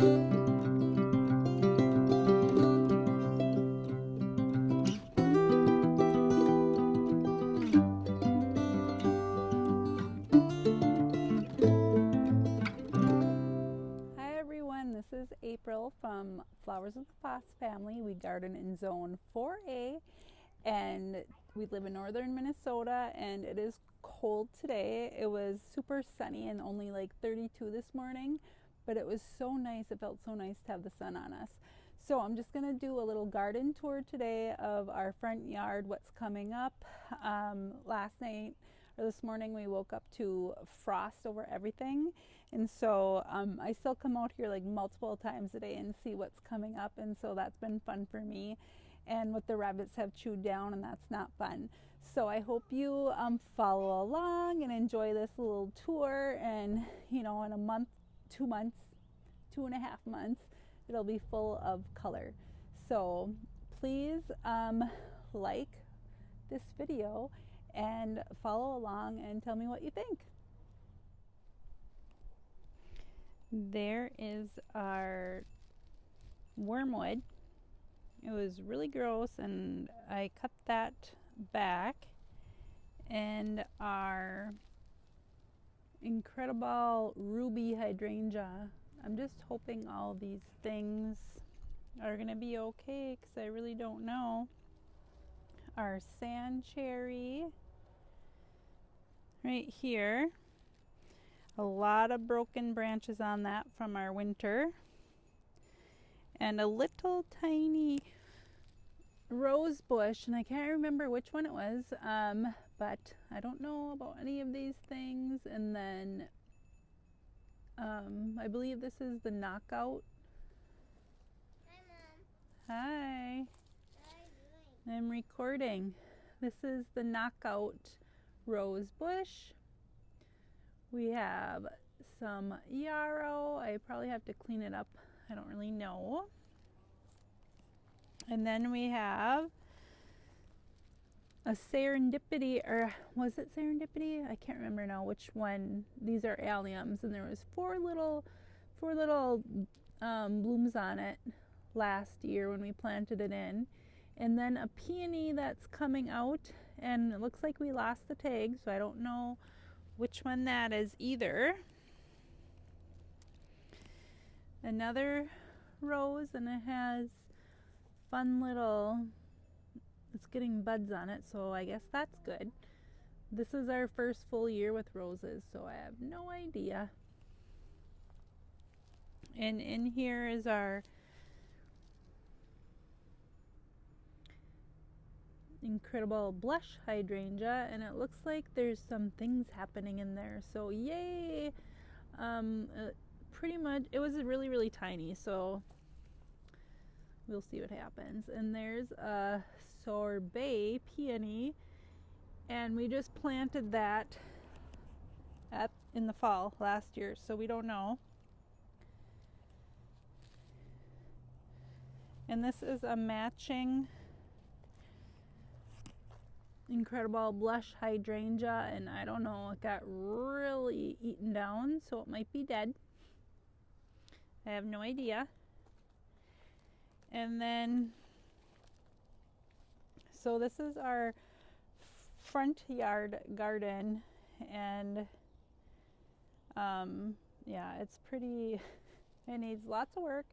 This is April from Flowers of the Foss family. We garden in zone 4A and we live in northern Minnesota, and it is cold today. It was super sunny and only like 32 this morning, but it was so nice. It felt so nice to have the sun on us. So I'm just going to do a little garden tour today of our front yard, what's coming up. Last night or this morning we woke up to frost over everything, and so I still come out here like multiple times a day and see what's coming up, and so that's been fun for me, and what the rabbits have chewed down, and that's not fun. So I hope you follow along and enjoy this little tour, and you know, in a month, 2 months, 2.5 months, it'll be full of color. So please like this video and follow along and tell me what you think. There is our wormwood. It was really gross and I cut that back. And our incredible ruby hydrangea. I'm just hoping all these things are gonna be okay, because I really don't know. Our sand cherry right here. A lot of broken branches on that from our winter. And a little tiny rose bush, and I can't remember which one it was, but I don't know about any of these things. And then I believe this is the knockout. Hi, Mom. Hi. What are you doing? I'm recording. This is the knockout rose bush. We have some yarrow. I probably have to clean it up. I don't really know. And then we have a serendipity, or was it serendipity? I can't remember now which one. These are alliums, and there was four little blooms on it last year when we planted it in. And then a peony that's coming out, and it looks like we lost the tag, so I don't know which one that is either. Another rose, and it has fun little, it's getting buds on it, so I guess that's good. This is our first full year with roses, so I have no idea. And in here is our incredible blush hydrangea, and it looks like there's some things happening in there, so yay. Pretty much it was really tiny, so we'll see what happens. And there's a sorbet peony, and we just planted that in the fall last year, so we don't know. And this is a matching incredible blush hydrangea, and I don't know, it got really eaten down, so it might be dead. I have no idea. And then, so this is our front yard garden, and yeah, it's pretty, it needs lots of work,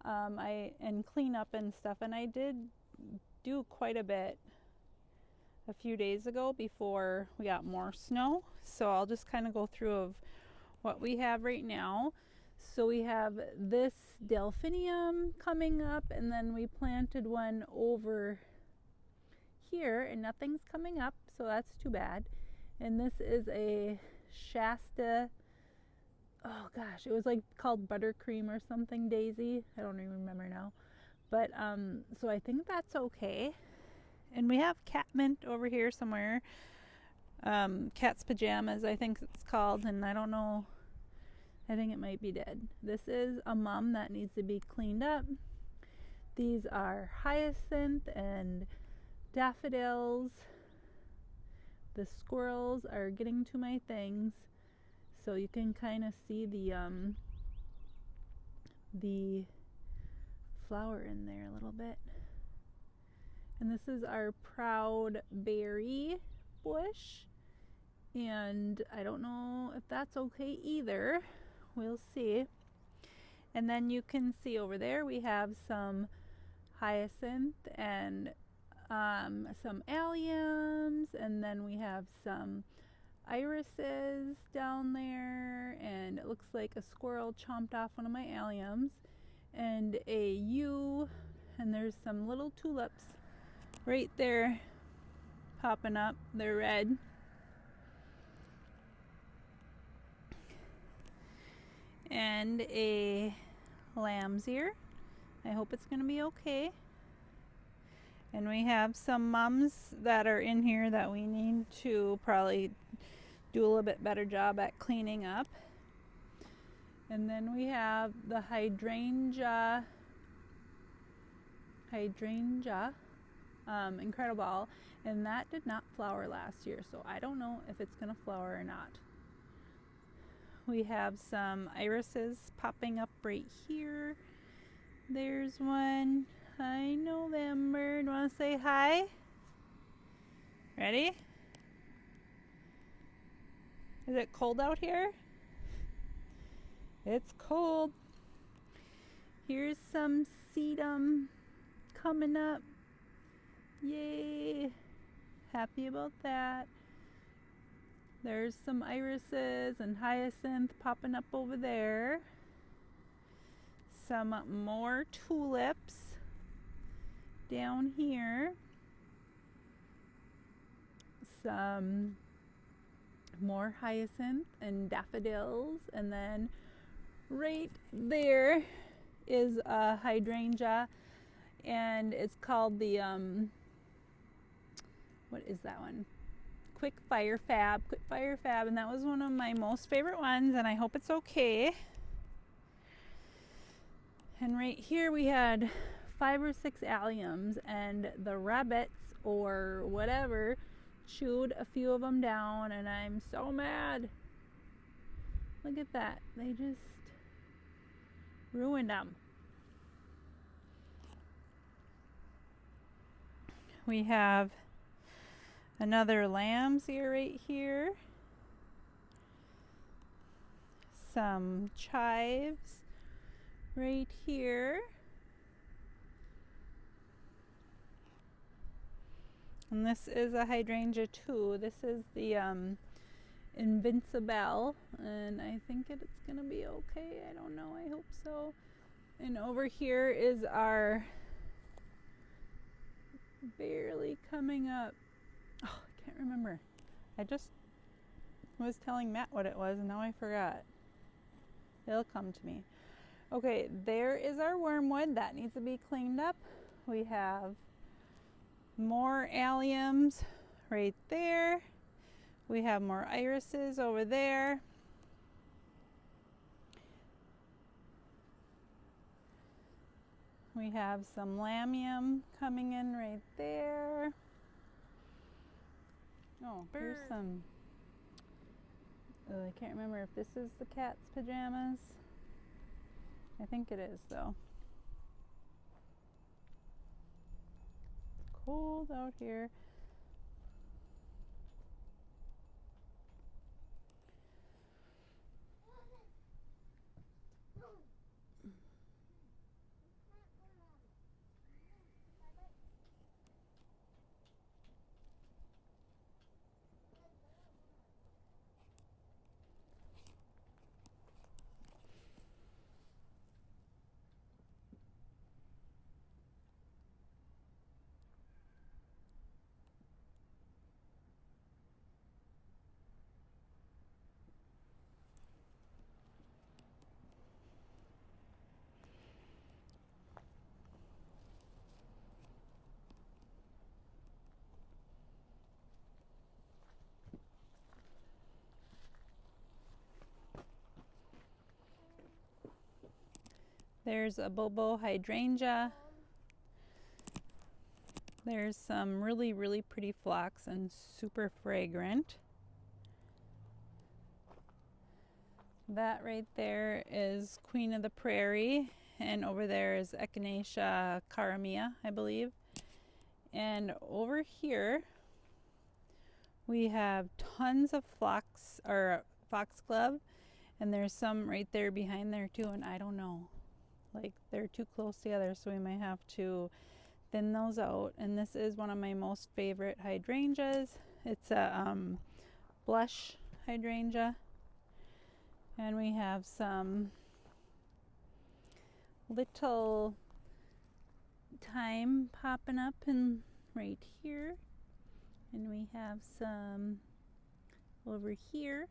and clean up and stuff, and I did do quite a bit a few days ago before we got more snow, so I'll just kind of go through of what we have right now. So we have this delphinium coming up, and then we planted one over here and nothing's coming up, so that's too bad. And this is a Shasta, oh gosh, it was like called buttercream or something daisy, I don't even remember now, but so I think that's okay. And we have catmint over here somewhere, cat's pajamas I think it's called, and I don't know, I think it might be dead. This is a mum that needs to be cleaned up. These are hyacinth and daffodils. The squirrels are getting to my things, so you can kind of see the the flower in there a little bit. And this is our proud berry bush. And I don't know if that's okay either. We'll see. And then you can see over there we have some hyacinth and some alliums, and then we have some irises down there, and it looks like a squirrel chomped off one of my alliums, and a yew, and there's some little tulips right there popping up. They're red. And a lamb's ear. I hope it's going to be okay. And we have some mums that are in here that we need to probably do a little bit better job at cleaning up. And then we have the hydrangea incredible, and that did not flower last year, so I don't know if it's going to flower or not. We have some irises popping up right here. There's one. Hi, November. Do you want to say hi? Ready? Is it cold out here? It's cold. Here's some sedum coming up. Yay! Happy about that. There's some irises and hyacinth popping up over there. Some more tulips down here. Some more hyacinth and daffodils, and then right there is a hydrangea, and it's called the what is that one? Quick Fire Fab, and that was one of my most favorite ones, and I hope it's okay. And right here we had 5 or 6 alliums, and the rabbits or whatever chewed a few of them down, and I'm so mad. Look at that. They just ruined them. We have another lamb's ear right here. Some chives right here. And this is a hydrangea too. This is the Invincible, and I think it's gonna be okay. I don't know, I hope so. And over here is our barely coming up. Oh, I can't remember. I just was telling Matt what it was, and now I forgot. It'll come to me. Okay, there is our wormwood. That needs to be cleaned up. We have more alliums right there. We have more irises over there. We have some lamium coming in right there. Oh, here's some. Oh, I can't remember if this is the cat's pajamas. I think it is though. It's cold out here. There's a bulbo hydrangea. There's some really, really pretty phlox and super fragrant. That right there is Queen of the Prairie, and over there is Echinacea caramea, I believe. And over here we have tons of foxglove, and there's some right there behind there too, and I don't know, like they're too close together, so we might have to thin those out. And this is one of my most favorite hydrangeas. It's a blush hydrangea, and we have some little thyme popping up in right here, and we have some over here.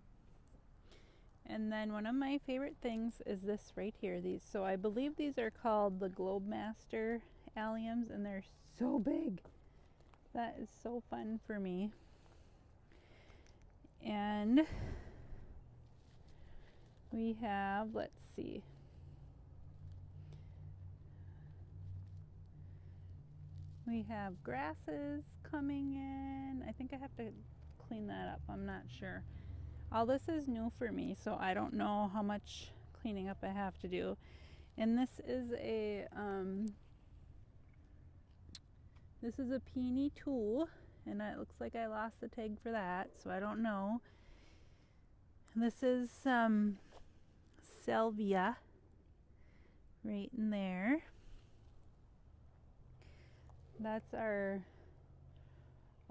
And then one of my favorite things is this right here. These, so I believe these are called the Globe Master alliums, and they're so big. That is so fun for me. And we have, let's see, we have grasses coming in. I think I have to clean that up, I'm not sure. All this is new for me, so I don't know how much cleaning up I have to do. And this is a peony too, and it looks like I lost the tag for that, so I don't know. And this is salvia right in there. That's our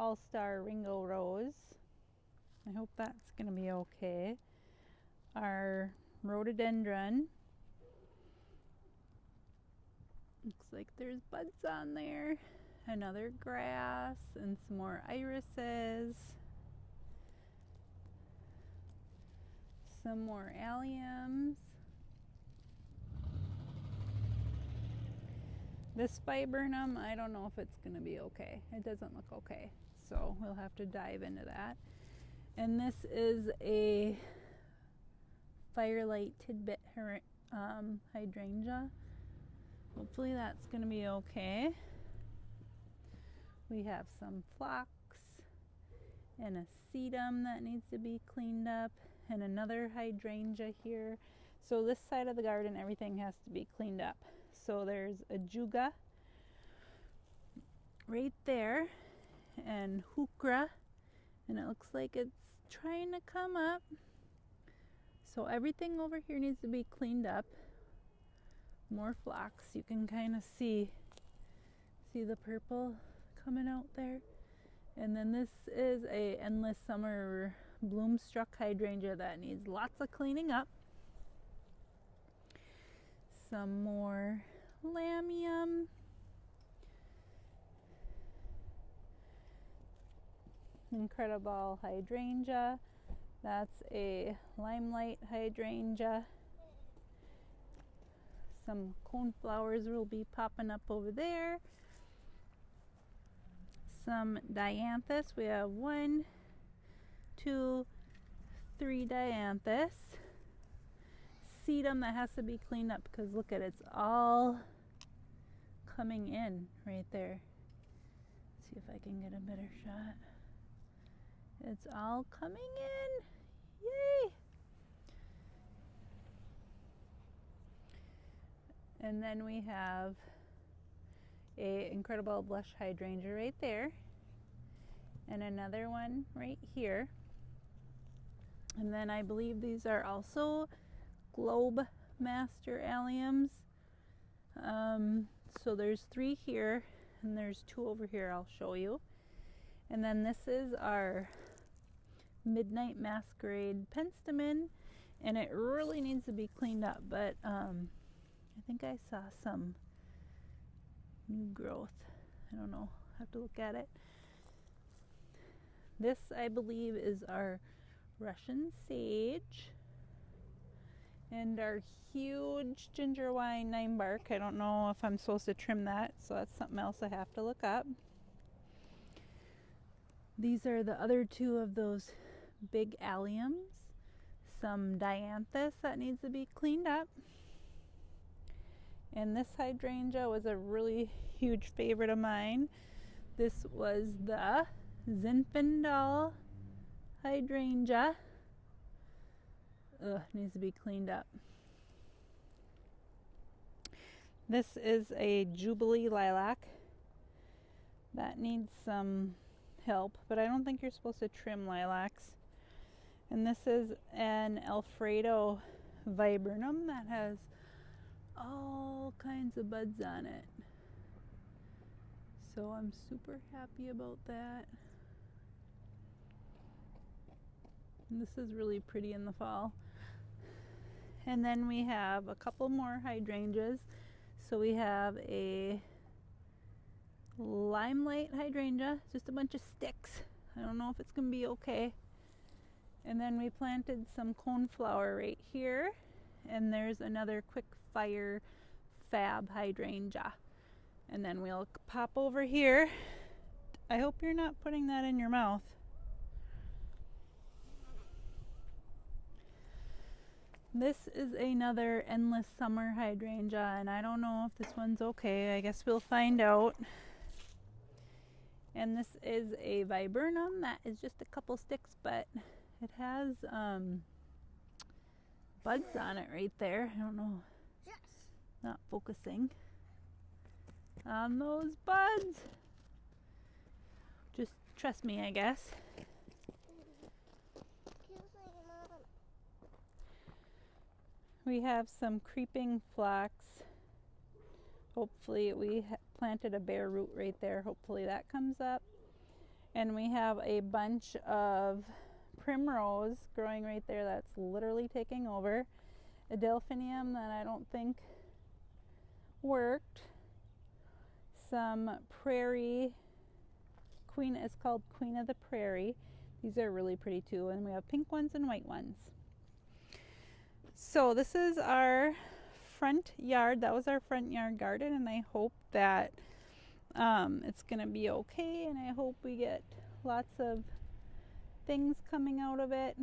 all-star Ringo rose. I hope that's going to be okay. Our rhododendron. Looks like there's buds on there. Another grass and some more irises. Some more alliums. This viburnum, I don't know if it's going to be okay. It doesn't look okay, so we'll have to dive into that. And this is a firelight tidbit hydrangea. Hopefully that's going to be okay. We have some phlox and a sedum that needs to be cleaned up, and another hydrangea here. So this side of the garden, everything has to be cleaned up. So there's a juga right there, and hukra, and it looks like it's trying to come up. So everything over here needs to be cleaned up. More phlox, you can kind of see the purple coming out there. And then this is a endless summer bloom-struck hydrangea that needs lots of cleaning up. Some more lamium. Incredible hydrangea. That's a limelight hydrangea. Some coneflowers will be popping up over there. Some dianthus. We have 1, 2, 3 dianthus. Sedum that has to be cleaned up because look at it, it's all coming in right there. Let's see if I can get a better shot. It's all coming in. Yay! And then we have a incredible blush hydrangea right there, and another one right here. And then I believe these are also Globe Master alliums. So there's 3 here, and there's 2 over here I'll show you. And then this is our Midnight Masquerade penstemon, and it really needs to be cleaned up, but I think I saw some new growth. I don't know, I have to look at it. This, I believe, is our Russian sage, and our huge ginger wine 9-bark. I don't know if I'm supposed to trim that, so that's something else I have to look up. These are the other 2 of those big alliums. Some dianthus that needs to be cleaned up. And this hydrangea was a really huge favorite of mine. This was the Zinfandel hydrangea. Ugh, needs to be cleaned up. This is a Jubilee lilac that needs some help, but I don't think you're supposed to trim lilacs. And this is an Alfredo viburnum that has all kinds of buds on it. So I'm super happy about that. And this is really pretty in the fall. And then we have a couple more hydrangeas. So we have a limelight hydrangea, just a bunch of sticks. I don't know if it's gonna be okay. And then we planted some coneflower right here, and there's another quick fire fab hydrangea. And then we'll pop over here. I hope you're not putting that in your mouth. This is another endless summer hydrangea, and I don't know if this one's okay. I guess we'll find out. And this is a viburnum that is just a couple sticks, but it has buds on it right there. I don't know. Yes. Not focusing on those buds. Just trust me, I guess. We have some creeping phlox. Hopefully we planted a bare root right there. Hopefully that comes up. And we have a bunch of primrose growing right there that's literally taking over. A delphinium that I don't think worked. Some prairie queen, it's called Queen of the Prairie. These are really pretty too, and we have pink ones and white ones. So this is our front yard. That was our front yard garden, and I hope that it's gonna be okay, and I hope we get lots of things coming out of it.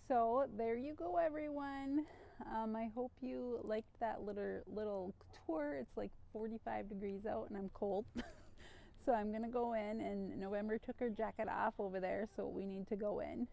So there you go, everyone. I hope you liked that little tour. It's like 45 degrees out and I'm cold. So I'm gonna go in, and November took her jacket off over there, so we need to go in.